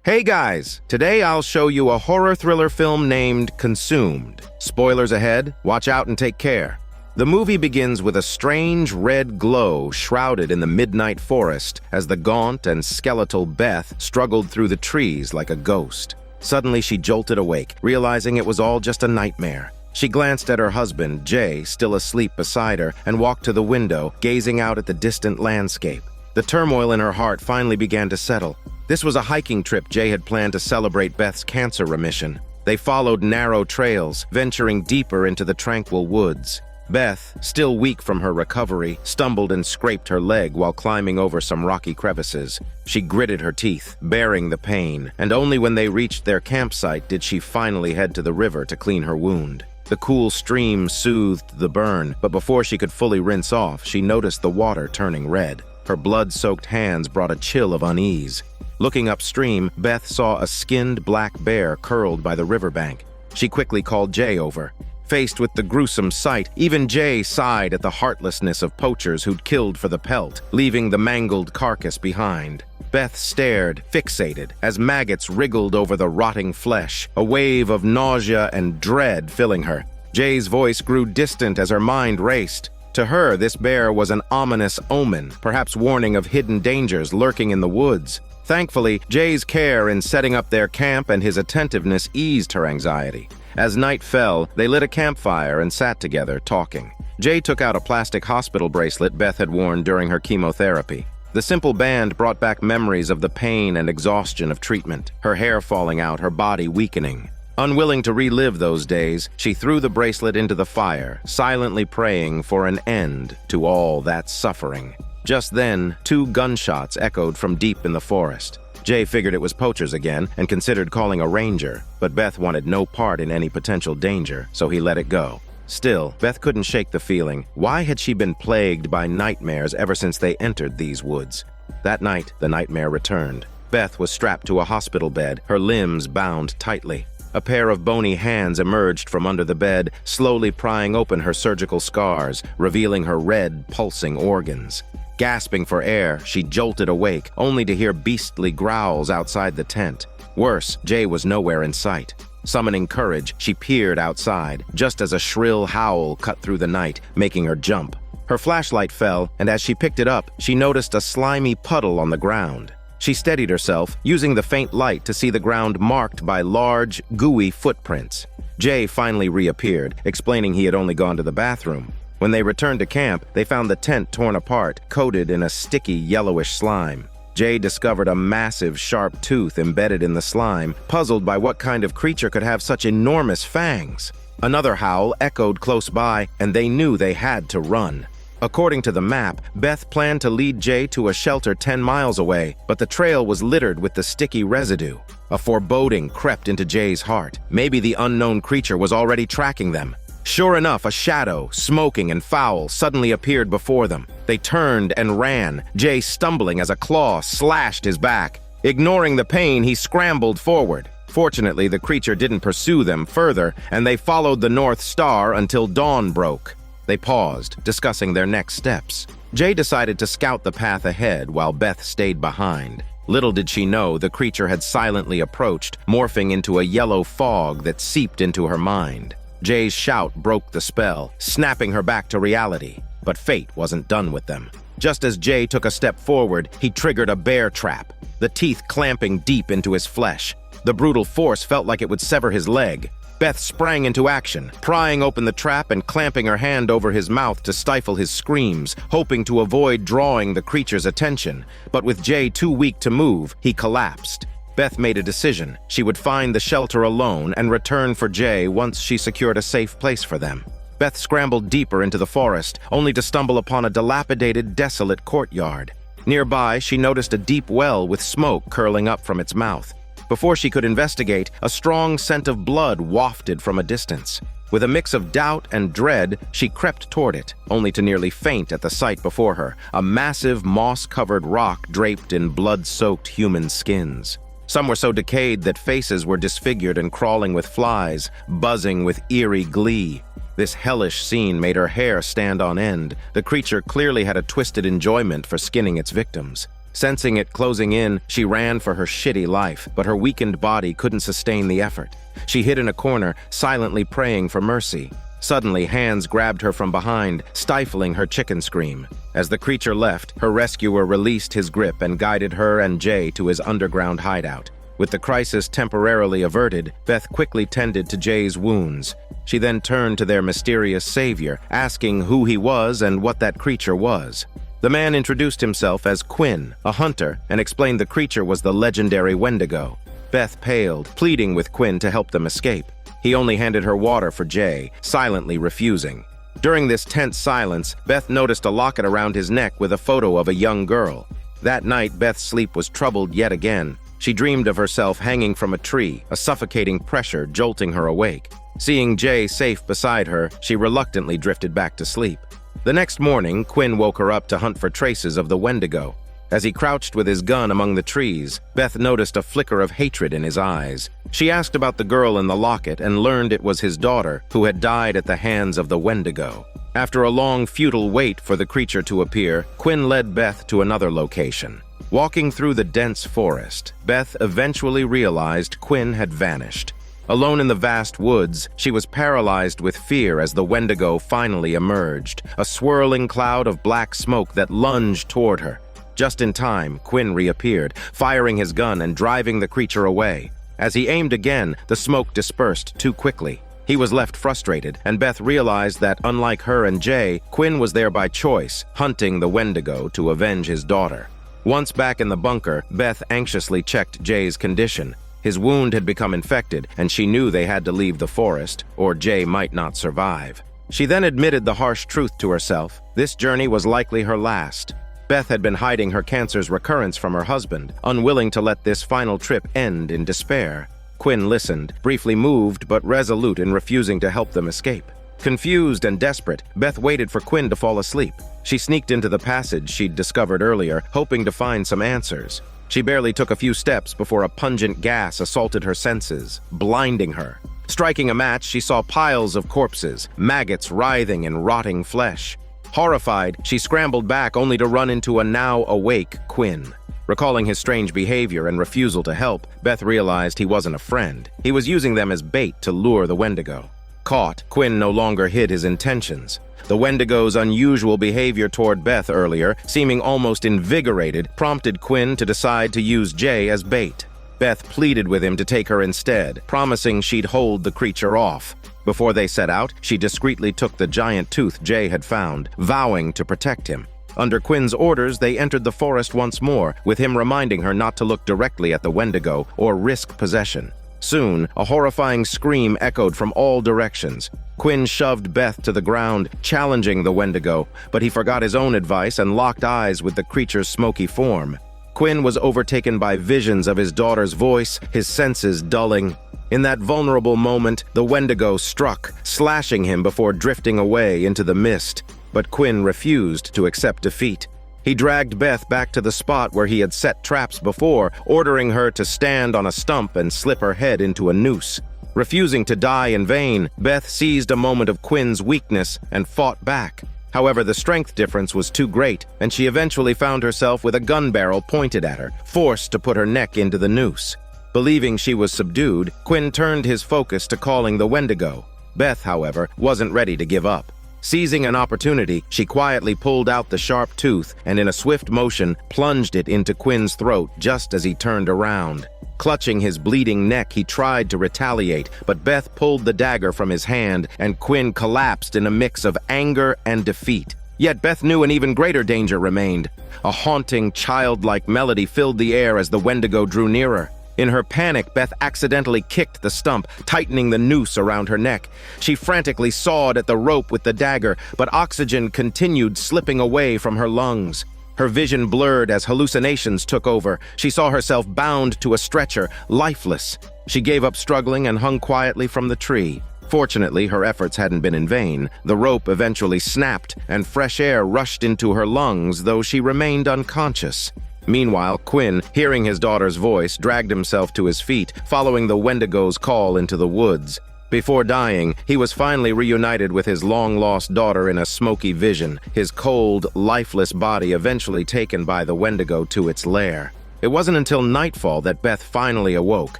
Hey guys, today I'll show you a horror thriller film named Consumed. Spoilers ahead, watch out and take care. The movie begins with a strange red glow shrouded in the midnight forest as the gaunt and skeletal Beth struggled through the trees like a ghost. Suddenly she jolted awake, realizing it was all just a nightmare. She glanced at her husband, Jay, still asleep beside her, and walked to the window, gazing out at the distant landscape. The turmoil in her heart finally began to settle. This was a hiking trip Jay had planned to celebrate Beth's cancer remission. They followed narrow trails, venturing deeper into the tranquil woods. Beth, still weak from her recovery, stumbled and scraped her leg while climbing over some rocky crevices. She gritted her teeth, bearing the pain, and only when they reached their campsite did she finally head to the river to clean her wound. The cool stream soothed the burn, but before she could fully rinse off, she noticed the water turning red. Her blood-soaked hands brought a chill of unease. Looking upstream, Beth saw a skinned black bear curled by the riverbank. She quickly called Jay over. Faced with the gruesome sight, even Jay sighed at the heartlessness of poachers who'd killed for the pelt, leaving the mangled carcass behind. Beth stared, fixated, as maggots wriggled over the rotting flesh, a wave of nausea and dread filling her. Jay's voice grew distant as her mind raced. To her, this bear was an ominous omen, perhaps warning of hidden dangers lurking in the woods. Thankfully, Jay's care in setting up their camp and his attentiveness eased her anxiety. As night fell, they lit a campfire and sat together, talking. Jay took out a plastic hospital bracelet Beth had worn during her chemotherapy. The simple band brought back memories of the pain and exhaustion of treatment, her hair falling out, her body weakening. Unwilling to relive those days, she threw the bracelet into the fire, silently praying for an end to all that suffering. Just then, 2 gunshots echoed from deep in the forest. Jay figured it was poachers again and considered calling a ranger, but Beth wanted no part in any potential danger, so he let it go. Still, Beth couldn't shake the feeling. Why had she been plagued by nightmares ever since they entered these woods? That night, the nightmare returned. Beth was strapped to a hospital bed, her limbs bound tightly. A pair of bony hands emerged from under the bed, slowly prying open her surgical scars, revealing her red, pulsing organs. Gasping for air, she jolted awake, only to hear beastly growls outside the tent. Worse, Jay was nowhere in sight. Summoning courage, she peered outside, just as a shrill howl cut through the night, making her jump. Her flashlight fell, and as she picked it up, she noticed a slimy puddle on the ground. She steadied herself, using the faint light to see the ground marked by large, gooey footprints. Jay finally reappeared, explaining he had only gone to the bathroom. When they returned to camp, they found the tent torn apart, coated in a sticky yellowish slime. Jay discovered a massive, sharp tooth embedded in the slime, puzzled by what kind of creature could have such enormous fangs. Another howl echoed close by, and they knew they had to run. According to the map, Beth planned to lead Jay to a shelter 10 miles away, but the trail was littered with the sticky residue. A foreboding crept into Jay's heart. Maybe the unknown creature was already tracking them. Sure enough, a shadow, smoking and foul, suddenly appeared before them. They turned and ran, Jay stumbling as a claw slashed his back. Ignoring the pain, he scrambled forward. Fortunately, the creature didn't pursue them further, and they followed the North Star until dawn broke. They paused, discussing their next steps. Jay decided to scout the path ahead while Beth stayed behind. Little did she know the creature had silently approached, morphing into a yellow fog that seeped into her mind. Jay's shout broke the spell, snapping her back to reality. But fate wasn't done with them. Just as Jay took a step forward, he triggered a bear trap, the teeth clamping deep into his flesh. The brutal force felt like it would sever his leg. Beth sprang into action, prying open the trap and clamping her hand over his mouth to stifle his screams, hoping to avoid drawing the creature's attention. But with Jay too weak to move, he collapsed. Beth made a decision. She would find the shelter alone and return for Jay once she secured a safe place for them. Beth scrambled deeper into the forest, only to stumble upon a dilapidated, desolate courtyard. Nearby, she noticed a deep well with smoke curling up from its mouth. Before she could investigate, a strong scent of blood wafted from a distance. With a mix of doubt and dread, she crept toward it, only to nearly faint at the sight before her, a massive, moss-covered rock draped in blood-soaked human skins. Some were so decayed that faces were disfigured and crawling with flies, buzzing with eerie glee. This hellish scene made her hair stand on end. The creature clearly had a twisted enjoyment for skinning its victims. Sensing it closing in, she ran for her shitty life, but her weakened body couldn't sustain the effort. She hid in a corner, silently praying for mercy. Suddenly, hands grabbed her from behind, stifling her chicken scream. As the creature left, her rescuer released his grip and guided her and Jay to his underground hideout. With the crisis temporarily averted, Beth quickly tended to Jay's wounds. She then turned to their mysterious savior, asking who he was and what that creature was. The man introduced himself as Quinn, a hunter, and explained the creature was the legendary Wendigo. Beth paled, pleading with Quinn to help them escape. He only handed her water for Jay, silently refusing. During this tense silence, Beth noticed a locket around his neck with a photo of a young girl. That night, Beth's sleep was troubled yet again. She dreamed of herself hanging from a tree, a suffocating pressure jolting her awake. Seeing Jay safe beside her, she reluctantly drifted back to sleep. The next morning, Quinn woke her up to hunt for traces of the Wendigo. As he crouched with his gun among the trees, Beth noticed a flicker of hatred in his eyes. She asked about the girl in the locket and learned it was his daughter, who had died at the hands of the Wendigo. After a long, futile wait for the creature to appear, Quinn led Beth to another location. Walking through the dense forest, Beth eventually realized Quinn had vanished. Alone in the vast woods, she was paralyzed with fear as the Wendigo finally emerged, a swirling cloud of black smoke that lunged toward her. Just in time, Quinn reappeared, firing his gun and driving the creature away. As he aimed again, the smoke dispersed too quickly. He was left frustrated, and Beth realized that, unlike her and Jay, Quinn was there by choice, hunting the Wendigo to avenge his daughter. Once back in the bunker, Beth anxiously checked Jay's condition. His wound had become infected, and she knew they had to leave the forest, or Jay might not survive. She then admitted the harsh truth to herself. This journey was likely her last. Beth had been hiding her cancer's recurrence from her husband, unwilling to let this final trip end in despair. Quinn listened, briefly moved but resolute in refusing to help them escape. Confused and desperate, Beth waited for Quinn to fall asleep. She sneaked into the passage she'd discovered earlier, hoping to find some answers. She barely took a few steps before a pungent gas assaulted her senses, blinding her. Striking a match, she saw piles of corpses, maggots writhing in rotting flesh. Horrified, she scrambled back only to run into a now awake Quinn. Recalling his strange behavior and refusal to help, Beth realized he wasn't a friend. He was using them as bait to lure the Wendigo. Caught, Quinn no longer hid his intentions. The Wendigo's unusual behavior toward Beth earlier, seeming almost invigorated, prompted Quinn to decide to use Jay as bait. Beth pleaded with him to take her instead, promising she'd hold the creature off. Before they set out, she discreetly took the giant tooth Jay had found, vowing to protect him. Under Quinn's orders, they entered the forest once more, with him reminding her not to look directly at the Wendigo or risk possession. Soon, a horrifying scream echoed from all directions. Quinn shoved Beth to the ground, challenging the Wendigo, but he forgot his own advice and locked eyes with the creature's smoky form. Quinn was overtaken by visions of his daughter's voice, his senses dulling. In that vulnerable moment, the Wendigo struck, slashing him before drifting away into the mist. But Quinn refused to accept defeat. He dragged Beth back to the spot where he had set traps before, ordering her to stand on a stump and slip her head into a noose. Refusing to die in vain, Beth seized a moment of Quinn's weakness and fought back. However, the strength difference was too great, and she eventually found herself with a gun barrel pointed at her, forced to put her neck into the noose. Believing she was subdued, Quinn turned his focus to calling the Wendigo. Beth, however, wasn't ready to give up. Seizing an opportunity, she quietly pulled out the sharp tooth and in a swift motion plunged it into Quinn's throat just as he turned around. Clutching his bleeding neck, he tried to retaliate, but Beth pulled the dagger from his hand and Quinn collapsed in a mix of anger and defeat. Yet Beth knew an even greater danger remained. A haunting, childlike melody filled the air as the Wendigo drew nearer. In her panic, Beth accidentally kicked the stump, tightening the noose around her neck. She frantically sawed at the rope with the dagger, but oxygen continued slipping away from her lungs. Her vision blurred as hallucinations took over. She saw herself bound to a stretcher, lifeless. She gave up struggling and hung quietly from the tree. Fortunately, her efforts hadn't been in vain. The rope eventually snapped, and fresh air rushed into her lungs, though she remained unconscious. Meanwhile, Quinn, hearing his daughter's voice, dragged himself to his feet, following the Wendigo's call into the woods. Before dying, he was finally reunited with his long-lost daughter in a smoky vision, his cold, lifeless body eventually taken by the wendigo to its lair. It wasn't until nightfall that Beth finally awoke,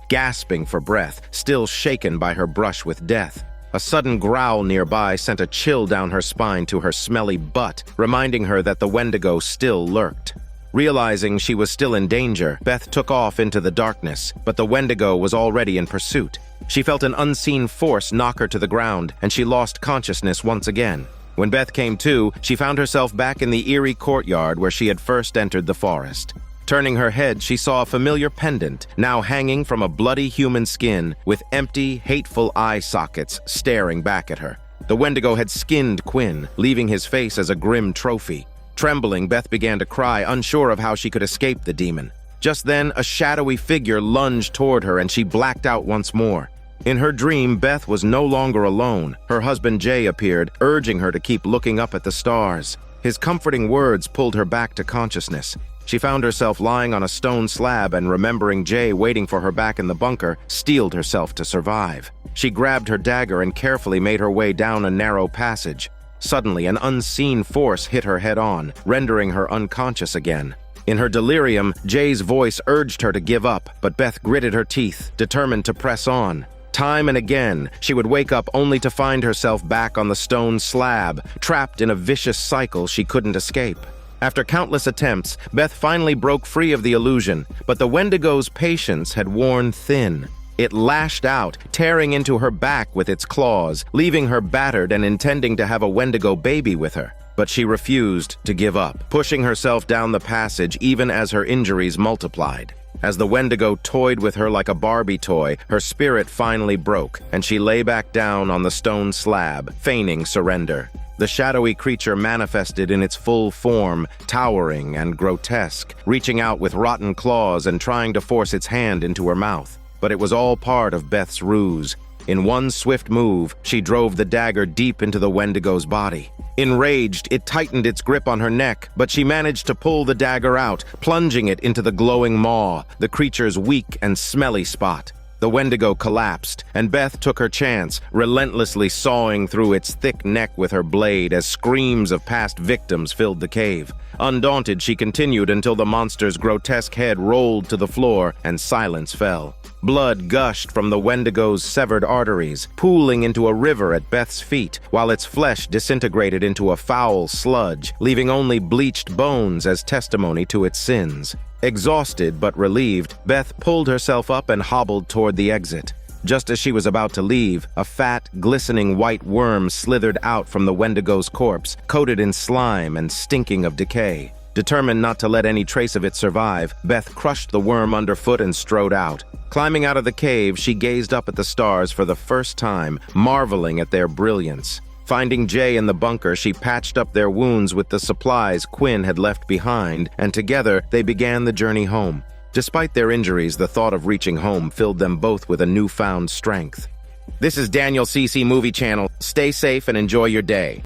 gasping for breath, still shaken by her brush with death. A sudden growl nearby sent a chill down her spine to her smelly butt, reminding her that the wendigo still lurked. Realizing she was still in danger, Beth took off into the darkness, but the wendigo was already in pursuit. She felt an unseen force knock her to the ground, and she lost consciousness once again. When Beth came to, she found herself back in the eerie courtyard where she had first entered the forest. Turning her head, she saw a familiar pendant, now hanging from a bloody human skin, with empty, hateful eye sockets staring back at her. The wendigo had skinned Quinn, leaving his face as a grim trophy. Trembling, Beth began to cry, unsure of how she could escape the demon. Just then, a shadowy figure lunged toward her and she blacked out once more. In her dream, Beth was no longer alone. Her husband Jay appeared, urging her to keep looking up at the stars. His comforting words pulled her back to consciousness. She found herself lying on a stone slab and, remembering Jay waiting for her back in the bunker, steeled herself to survive. She grabbed her dagger and carefully made her way down a narrow passage. Suddenly, an unseen force hit her head-on, rendering her unconscious again. In her delirium, Jay's voice urged her to give up, but Beth gritted her teeth, determined to press on. Time and again, she would wake up only to find herself back on the stone slab, trapped in a vicious cycle she couldn't escape. After countless attempts, Beth finally broke free of the illusion, but the wendigo's patience had worn thin. It lashed out, tearing into her back with its claws, leaving her battered and intending to have a wendigo baby with her. But she refused to give up, pushing herself down the passage even as her injuries multiplied. As the wendigo toyed with her like a Barbie toy, her spirit finally broke, and she lay back down on the stone slab, feigning surrender. The shadowy creature manifested in its full form, towering and grotesque, reaching out with rotten claws and trying to force its hand into her mouth. But it was all part of Beth's ruse. In one swift move, she drove the dagger deep into the wendigo's body. Enraged, it tightened its grip on her neck, but she managed to pull the dagger out, plunging it into the glowing maw, the creature's weak and smelly spot. The wendigo collapsed, and Beth took her chance, relentlessly sawing through its thick neck with her blade as screams of past victims filled the cave. Undaunted, she continued until the monster's grotesque head rolled to the floor and silence fell. Blood gushed from the wendigo's severed arteries, pooling into a river at Beth's feet, while its flesh disintegrated into a foul sludge, leaving only bleached bones as testimony to its sins. Exhausted but relieved, Beth pulled herself up and hobbled toward the exit. Just as she was about to leave, a fat, glistening white worm slithered out from the wendigo's corpse, coated in slime and stinking of decay. Determined not to let any trace of it survive, Beth crushed the worm underfoot and strode out. Climbing out of the cave, she gazed up at the stars for the first time, marveling at their brilliance. Finding Jay in the bunker, she patched up their wounds with the supplies Quinn had left behind, and together they began the journey home. Despite their injuries, the thought of reaching home filled them both with a newfound strength. This is Daniel CC Movie Channel. Stay safe and enjoy your day.